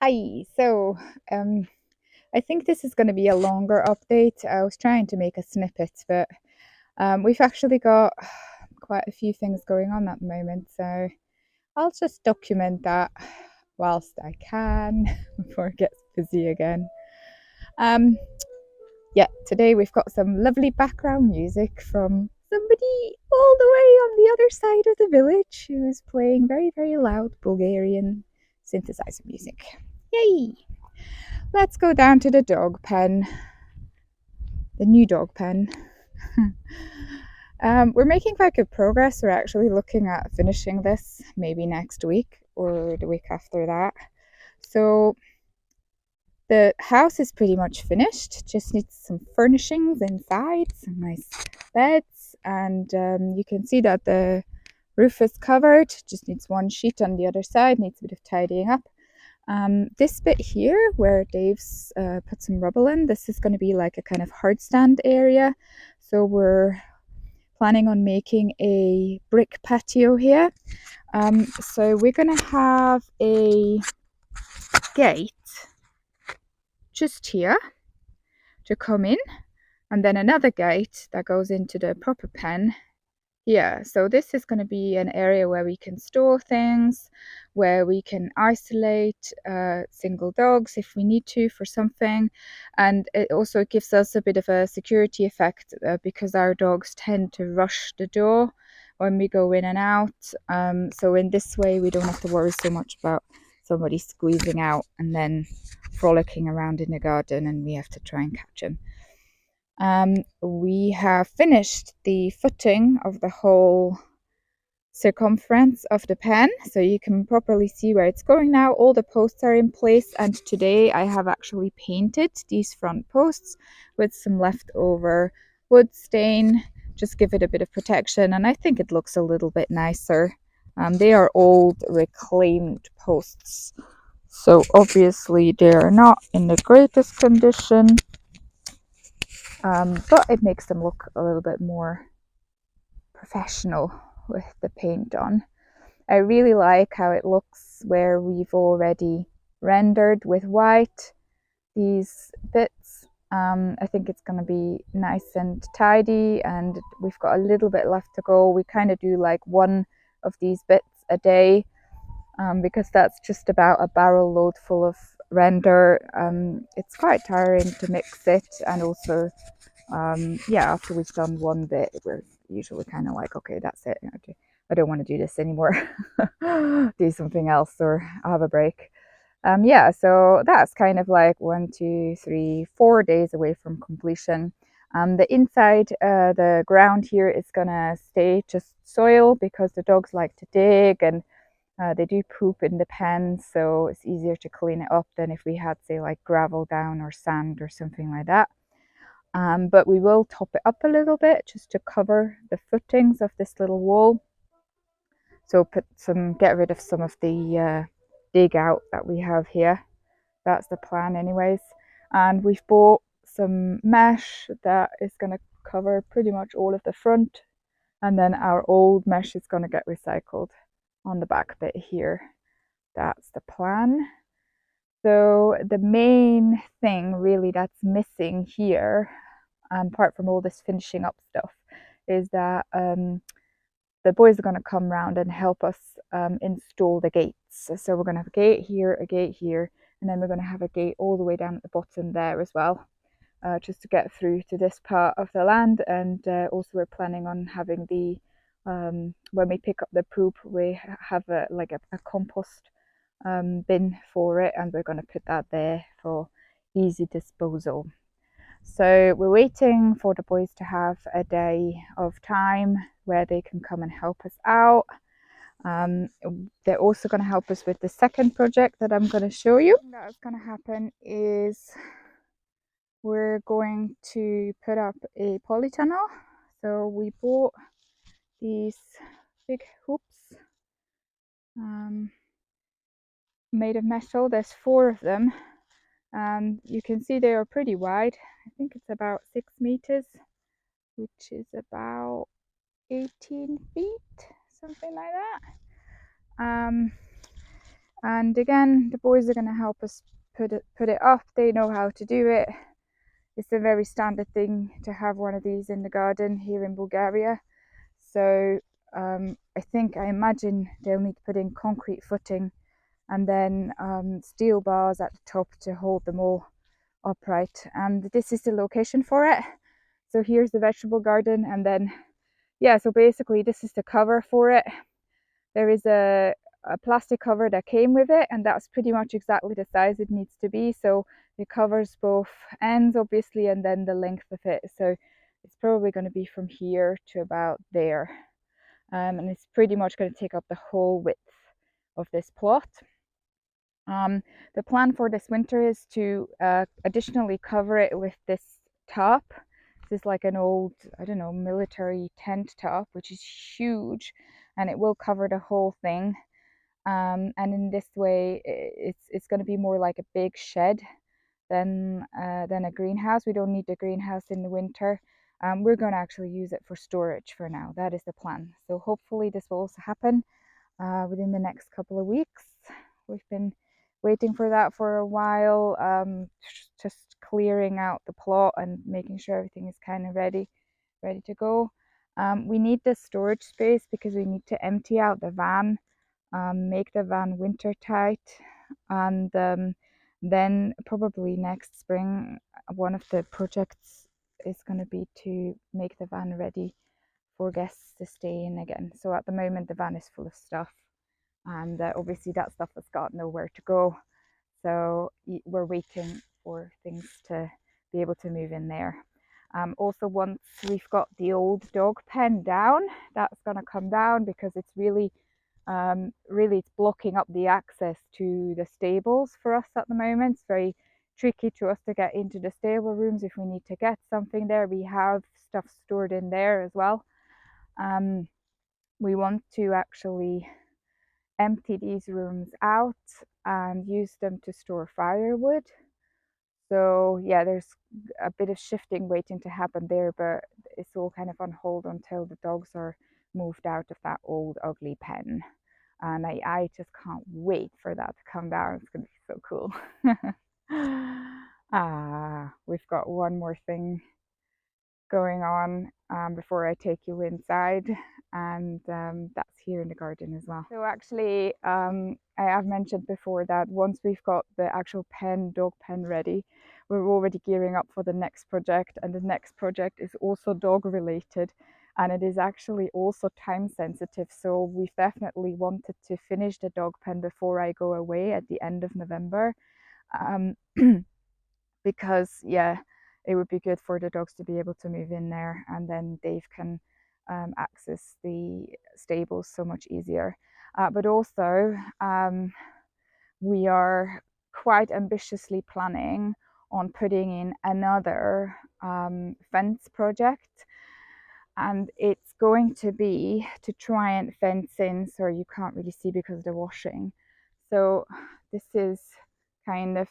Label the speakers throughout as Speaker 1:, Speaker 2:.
Speaker 1: Hi. I think this is going to be a longer update. I was trying to make a snippet, but we've actually got quite a few things going on at the moment. So I'll just document that whilst I can before it gets busy again. Um, yeah, today we've got some lovely background music from somebody all the way on the other side of the village who is playing very, very loud Bulgarian synthesizer music. Yay! Let's go down to the dog pen, the new dog pen. We're making quite good progress. We're actually looking at finishing this maybe next week or the week after that. So the house is pretty much finished, just needs some furnishings inside, some nice beds, and you can see that the roof is covered, just needs one sheet on the other side, needs a bit of tidying up. This bit here where Dave's put some rubble in, this is going to be like a kind of hard stand area. So we're planning on making a brick patio here. So we're going to have a gate just here to come in, and then another gate that goes into the proper pen. Yeah, so this is going to be an area where we can store things, where we can isolate single dogs if we need to for something. And it also gives us a bit of a security effect because our dogs tend to rush the door when we go in and out. So in this way, we don't have to worry so much about somebody squeezing out and then frolicking around in the garden and we have to try and catch them. We have finished the footing of the whole circumference of the pen, so you can properly see where it's going now. All the posts are in place, and today I have actually painted these front posts with some leftover wood stain, just give it a bit of protection, and I think it looks a little bit nicer. They are old reclaimed posts, so obviously they are not in the greatest condition. But it makes them look a little bit more professional with the paint on. I really like how it looks where we've already rendered with white these bits. I think it's going to be nice and tidy, and we've got a little bit left to go. We kind of do like one of these bits a day because that's just about a barrel load full of render. It's quite tiring to mix it, and also yeah, after we've done one bit, we're usually kind of like, okay, that's it. I don't want to do this anymore. Do something else or have a break. Yeah, so that's kind of like 1, 2, 3, 4 days away from completion. The inside, the ground here is gonna stay just soil because the dogs like to dig and they do poop in the pen, so it's easier to clean it up than if we had, say, like gravel down or sand or something like that. But we will top it up a little bit just to cover the footings of this little wall. So get rid of some of the dig out that we have here. That's the plan anyways. And we've bought some mesh that is going to cover pretty much all of the front. And then our old mesh is going to get recycled on the back bit here. That's the plan. So the main thing really that's missing here, apart from all this finishing up stuff, is that the boys are going to come round and help us install the gates. So we're going to have a gate here, and then we're going to have a gate all the way down at the bottom there as well, just to get through to this part of the land. And also we're planning on having the, when we pick up the poop, we have a compost bin for it, and we're going to put that there for easy disposal. So we're waiting for the boys to have a day of time where they can come and help us out. They're also going to help us with the second project that I'm going to show you. That's going to happen is we're going to put up a polytunnel. So we bought these big hoops made of metal. There's 4 of them. You can see they are pretty wide. I think it's about 6 meters, which is about 18 feet, something like that. And again, the boys are going to help us put it up. They know how to do it. It's a very standard thing to have one of these in the garden here in Bulgaria. So I imagine they'll need to put in concrete footing and then steel bars at the top to hold them all upright. And this is the location for it. So here's the vegetable garden, and then so basically this is the cover for it. There is a plastic cover that came with it, and that's pretty much exactly the size it needs to be. So it covers both ends, obviously, and then the length of it. So it's probably going to be from here to about there. And it's pretty much going to take up the whole width of this plot. The plan for this winter is to additionally cover it with this tarp. This is like an old, I don't know, military tent tarp, which is huge, and it will cover the whole thing. And in this way, it's going to be more like a big shed than a greenhouse. We don't need the greenhouse in the winter. We're going to actually use it for storage for now. That is the plan. So hopefully this will also happen within the next couple of weeks. We've been waiting for that for a while, just clearing out the plot and making sure everything is kind of ready to go. We need this storage space because we need to empty out the van, make the van winter tight, and then probably next spring one of the projects is going to be to make the van ready for guests to stay in again. So at the moment the van is full of stuff, and obviously that stuff has got nowhere to go, so we're waiting for things to be able to move in there. Also, once we've got the old dog pen down, that's going to come down because it's really it's blocking up the access to the stables for us at the moment. It's very tricky to us to get into the stable rooms if we need to get something there. We have stuff stored in there as well. We want to actually empty these rooms out and use them to store firewood. So yeah, there's a bit of shifting waiting to happen there, but it's all kind of on hold until the dogs are moved out of that old ugly pen. And I just can't wait for that to come down. It's going to be so cool. We've got one more thing going on before I take you inside, and that's here in the garden as well. So actually, I have mentioned before that once we've got the actual dog pen ready, we're already gearing up for the next project, and the next project is also dog related, and it is actually also time sensitive. So we've definitely wanted to finish the dog pen before I go away at the end of November, because it would be good for the dogs to be able to move in there, and then Dave can access the stables so much easier. But also we are quite ambitiously planning on putting in another fence project, and it's going to be to try and fence in so you can't really see because of the washing. So this is kind of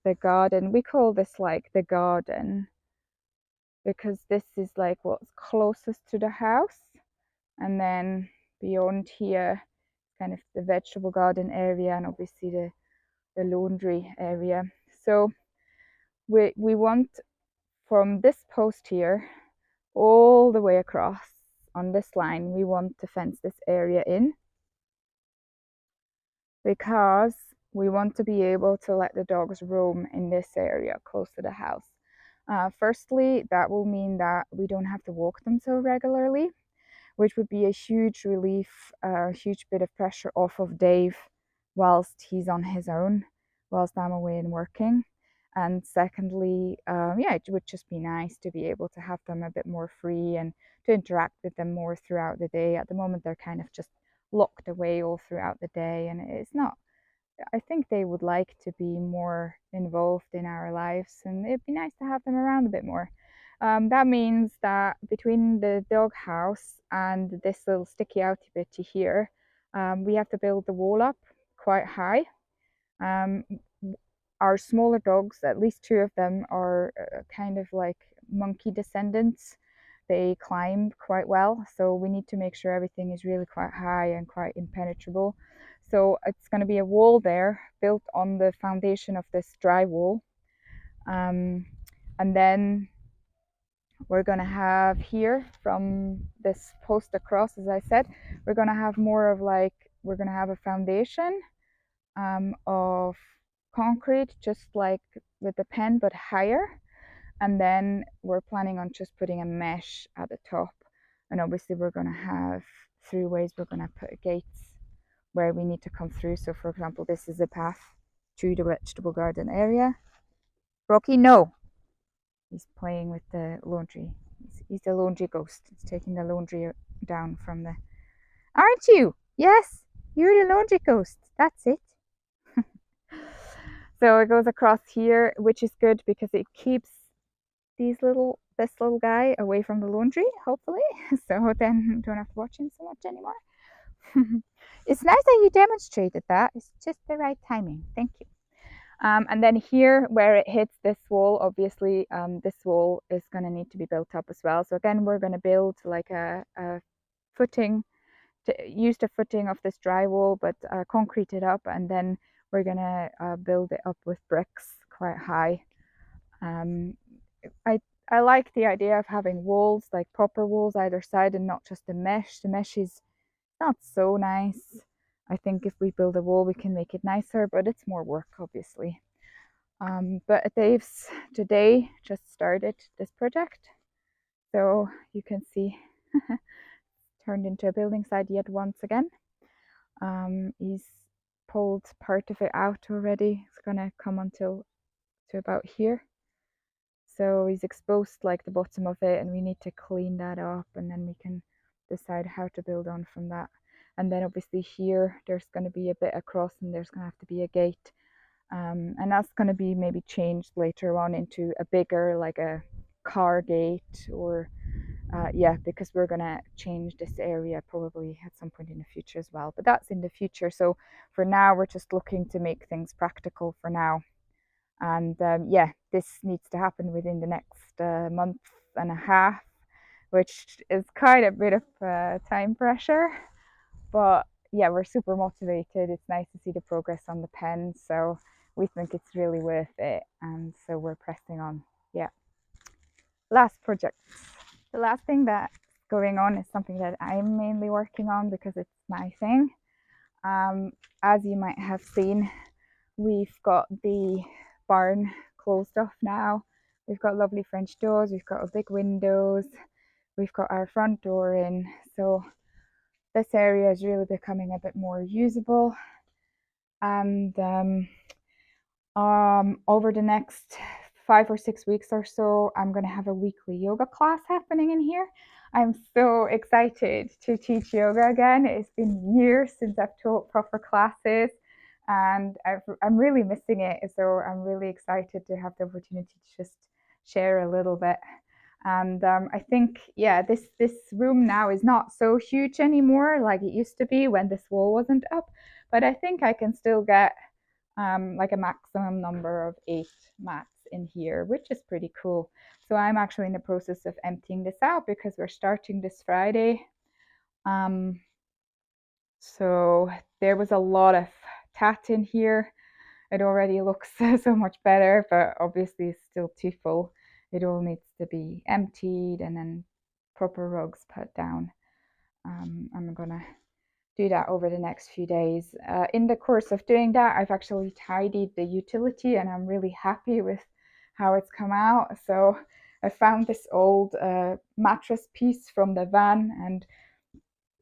Speaker 1: the garden. We call this like the garden because this is like what's closest to the house, and then beyond here kind of the vegetable garden area, and obviously the laundry area. So we want from this post here all the way across on this line, we want to fence this area in because we want to be able to let the dogs roam in this area close to the house. Firstly, that will mean that we don't have to walk them so regularly, which would be a huge relief, a huge bit of pressure off of Dave whilst he's on his own, whilst I'm away and working. And secondly, it would just be nice to be able to have them a bit more free and to interact with them more throughout the day. At the moment, they're kind of just locked away all throughout the day, and it's not, I think they would like to be more involved in our lives, and it'd be nice to have them around a bit more. That means that between the dog house and this little sticky outy bit here, we have to build the wall up quite high. Our smaller dogs, at least two of them, are kind of like monkey descendants. They climb quite well, so we need to make sure everything is really quite high and quite impenetrable. So it's going to be a wall there built on the foundation of this drywall. And then we're going to have here from this post across, as I said, we're going to have more of like, we're going to have a foundation of concrete, just like with the pen, but higher. And then we're planning on just putting a mesh at the top. And obviously we're going to have throughways. We're going to put gates where we need to come through. So for example, this is a path to the vegetable garden area. Rocky, no. He's playing with the laundry. He's the laundry ghost. He's taking the laundry down from the... Aren't you? Yes, you're the laundry ghost. That's it. So it goes across here, which is good because it keeps this little guy away from the laundry, hopefully. So then you don't have to watch him so much anymore. It's nice that you demonstrated that. It's just the right timing. Thank you. And then here where it hits this wall, obviously this wall is going to need to be built up as well. So again, we're going to build like a footing, to use the footing of this drywall, but concrete it up, and then we're going to build it up with bricks quite high. I like the idea of having walls, like proper walls either side, and not just the mesh. The mesh is not so nice. I think if we build a wall, we can make it nicer, but it's more work, obviously. But Dave's today just started this project. So you can see turned into a building site yet once again. He's pulled part of it out already. It's gonna come until to about here. So he's exposed like the bottom of it, and we need to clean that up, and then we can decide how to build on from that. And then obviously here there's going to be a bit across, and there's going to have to be a gate, and that's going to be maybe changed later on into a bigger, like a car gate, or yeah, because we're going to change this area probably at some point in the future as well, but that's in the future. So for now we're just looking to make things practical for now. And yeah, this needs to happen within the next month and a half, which is kind of a bit of time pressure. But yeah, we're super motivated. It's nice to see the progress on the pen. So we think it's really worth it. And so we're pressing on. Yeah. Last project. The last thing that's going on is something that I'm mainly working on because it's my thing. As you might have seen, we've got the barn closed off now. We've got lovely French doors, we've got big windows, we've got our front door in, so this area is really becoming a bit more usable. And over the next 5 or 6 weeks or so, I'm going to have a weekly yoga class happening in here. I'm so excited to teach yoga again. It's been years since I've taught proper classes, and I'm really missing it. So I'm really excited to have the opportunity to just share a little bit. And I think, yeah, this room now is not so huge anymore like it used to be when this wall wasn't up. But I think I can still get like a maximum number of 8 mats in here, which is pretty cool. So I'm actually in the process of emptying this out because we're starting this Friday. So there was a lot of tat in here. It already looks so much better, but obviously it's still too full. It all needs to be emptied and then proper rugs put down. I'm gonna do that over the next few days. In the course of doing that, I've actually tidied the utility, and I'm really happy with how it's come out. So I found this old mattress piece from the van, and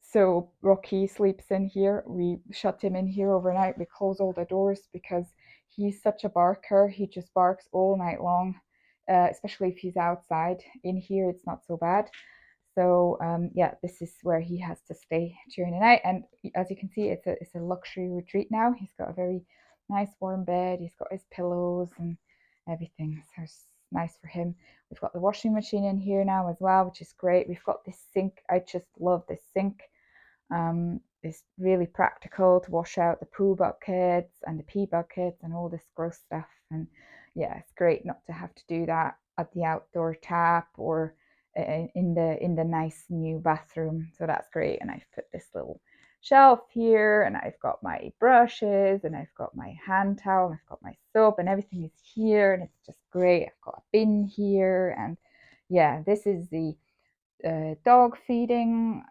Speaker 1: so Rocky sleeps in here. We shut him in here overnight. We close all the doors because he's such a barker. He just barks all night long, especially if he's outside. In here, it's not so bad. So yeah, this is where he has to stay during the night. And as you can see, it's a luxury retreat now. He's got a very nice warm bed. He's got his pillows and everything. So it's nice for him. We've got the washing machine in here now as well, which is great. We've got this sink. I just love this sink. It's really practical to wash out the poo buckets and the pee buckets and all this gross stuff. And yeah, it's great not to have to do that at the outdoor tap or in the nice new bathroom. So that's great. And I've put this little shelf here, and I've got my brushes, and I've got my hand towel, and I've got my soap, and everything is here, and it's just great. I've got a bin here, and yeah, this is the dog feeding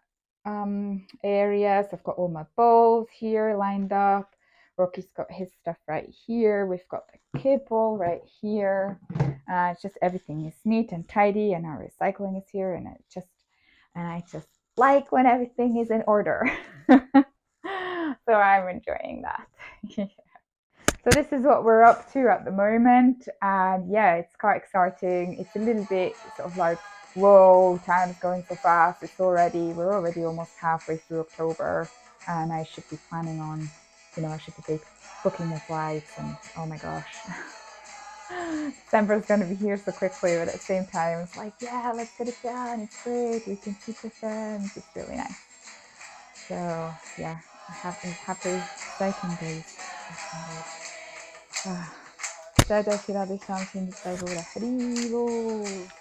Speaker 1: area. So I've got all my bowls here lined up. Rocky's got his stuff right here. We've got the kibble right here. It's just everything is neat and tidy, and our recycling is here, and I just like when everything is in order. So I'm enjoying that. So this is what we're up to at the moment, and yeah, it's quite exciting. It's a little bit sort of like, whoa, time is going so fast. We're already almost halfway through October, and I should be planning on, I should be booking the flights, and oh my gosh. December is going to be here so quickly, but at the same time, it's like, yeah, let's get it done. It's great. We can keep with them. It's really nice. So yeah, happy, exciting days. Già, ci la diciamo, quindi stai pure. Arrivo.